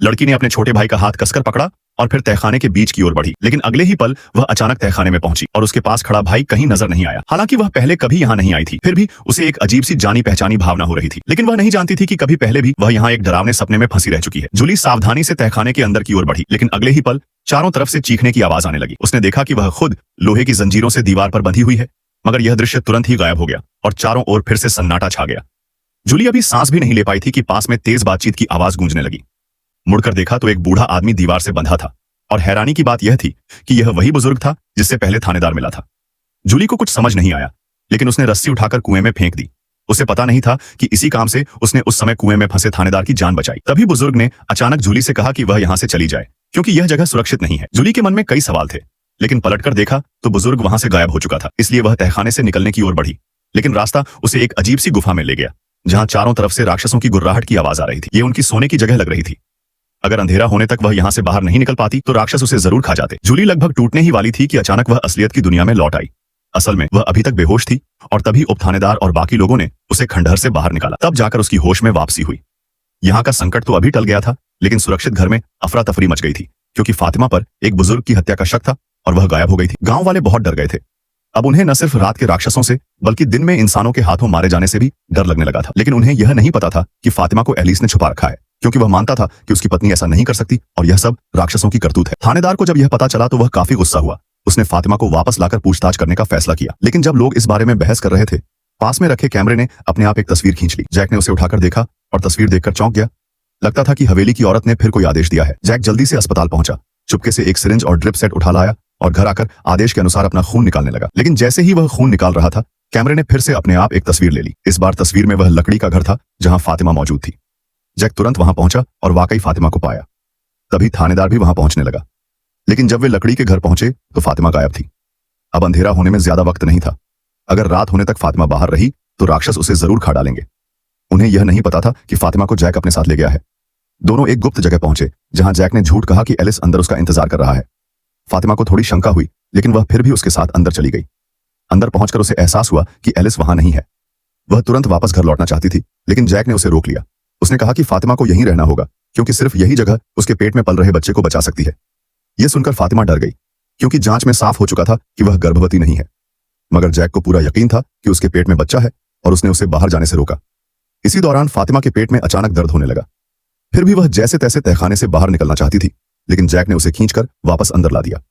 लड़की ने अपने छोटे भाई का हाथ कसकर पकड़ा और फिर तहखाने के बीच की ओर बढ़ी, लेकिन अगले ही पल वह अचानक तहखाने में पहुंची और उसके पास खड़ा भाई कहीं नजर नहीं आया। हालांकि वह पहले कभी यहाँ नहीं आई थी, फिर भी उसे एक अजीब सी जानी पहचानी भावना हो रही थी। लेकिन वह नहीं जानती थी कि कभी पहले भी वह यहाँ एक डरावने सपने में फंसी रह चुकी है। जूली सावधानी से तहखाने के अंदर की ओर बढ़ी, लेकिन अगले ही पल चारों तरफ से चीखने की आवाज आने लगी। उसने देखा कि वह खुद लोहे की जंजीरों से दीवार पर बंधी हुई है, मगर यह दृश्य तुरंत ही गायब हो गया और चारों ओर फिर से सन्नाटा छा गया। जूली अभी सांस भी नहीं ले पाई थी कि पास में तेज बातचीत की आवाज गूंजने लगी। मुड़कर देखा तो एक बूढ़ा आदमी दीवार से बंधा था और हैरानी की बात यह थी कि यह वही बुजुर्ग था जिससे पहले थानेदार मिला था। जूली को कुछ समझ नहीं आया, लेकिन उसने रस्सी उठाकर कुएं में फेंक दी। उसे पता नहीं था कि इसी काम से उसने उस समय कुएं में फंसे थानेदार की जान बचाई। तभी बुजुर्ग ने अचानक जूली से कहा कि वह यहां से चली जाए, क्योंकि यह जगह सुरक्षित नहीं है। जूली के मन में कई सवाल थे, लेकिन पलटकर देखा तो बुजुर्ग वहां से गायब हो चुका था। इसलिए वह तहखाने से निकलने की ओर बढ़ी, लेकिन रास्ता उसे एक अजीब सी गुफा में ले गया, जहां चारों तरफ से राक्षसों की गुर्राहट की आवाज आ रही थी। ये उनकी सोने की जगह लग रही थी। अगर अंधेरा होने तक वह यहां से बाहर नहीं निकल पाती तो राक्षस उसे जरूर खा जाते। जूली लगभग टूटने ही वाली थी कि अचानक वह असलियत की दुनिया में लौट आई। असल में वह अभी तक बेहोश थी और तभी उपथानेदार और बाकी लोगों ने उसे खंडहर से बाहर निकाला। तब जाकर उसकी होश में वापसी हुई। यहाँ का संकट तो अभी टल गया था, लेकिन सुरक्षित घर में अफरा तफरी मच गई थी, क्योंकि फातिमा पर एक बुजुर्ग की हत्या का शक था और वह गायब हो गई थी। गांव वाले बहुत डर गए थे। अब उन्हें न सिर्फ रात के राक्षसों से बल्कि दिन में इंसानों के हाथों मारे जाने से भी डर लगने लगा था। लेकिन उन्हें यह नहीं पता था कि फातिमा को एलिस ने छुपा रखा है, क्योंकि वह मानता था कि उसकी पत्नी ऐसा नहीं कर सकती और यह सब राक्षसों की करतूत है। थानेदार को जब यह पता चला तो वह काफी गुस्सा हुआ। उसने फातिमा को वापस लाकर पूछताछ करने का फैसला किया। लेकिन जब लोग इस बारे में बहस कर रहे थे, पास में रखे कैमरे ने अपने आप एक तस्वीर खींच ली। जैक ने उसे उठाकर देखा और तस्वीर देखकर चौंक गया। लगता था कि हवेली की औरत ने फिर कोई आदेश दिया है। जैक जल्दी से अस्पताल पहुंचा, चुपके से एक सिरिंज और ड्रिप सेट उठा लाया और घर आकर आदेश के अनुसार अपना खून निकालने लगा। लेकिन जैसे ही वह खून निकाल रहा था, कैमरे ने फिर से अपने आप एक तस्वीर ले ली। इस बार तस्वीर में वह लकड़ी का घर था जहां फातिमा मौजूद थी। जैक तुरंत वहां पहुंचा और वाकई फातिमा को पाया। तभी थानेदार भी वहां पहुंचने लगा, लेकिन जब वे लकड़ी के घर पहुंचे तो फातिमा गायब थी। अब अंधेरा होने में ज्यादा वक्त नहीं था। अगर रात होने तक फातिमा बाहर रही तो राक्षस उसे जरूर खा डालेंगे। उन्हें यह नहीं पता था कि फातिमा को जैक अपने साथ ले गया है। दोनों एक गुप्त जगह पहुंचे जहां जैक ने झूठ कहा कि एलिस अंदर उसका इंतजार कर रहा है। फातिमा को थोड़ी शंका हुई, लेकिन वह फिर भी उसके साथ अंदर चली गई। अंदर पहुंचकर उसे एहसास हुआ कि एलिस वहां नहीं है। वह तुरंत वापस घर लौटना चाहती थी, लेकिन जैक ने उसे रोक लिया। उसने कहा कि फातिमा को यहीं रहना होगा, क्योंकि सिर्फ यही जगह उसके पेट में पल रहे बच्चे को बचा सकती है। यह सुनकर फातिमा डर गई, क्योंकि जांच में साफ हो चुका था कि वह गर्भवती नहीं है। मगर जैक को पूरा यकीन था कि उसके पेट में बच्चा है और उसने उसे बाहर जाने से रोका। इसी दौरान फातिमा के पेट में अचानक दर्द होने लगा। फिर भी वह जैसे तैसे तहखाने से बाहर निकलना चाहती थी, लेकिन जैक ने उसे खींचकर वापस अंदर ला दिया।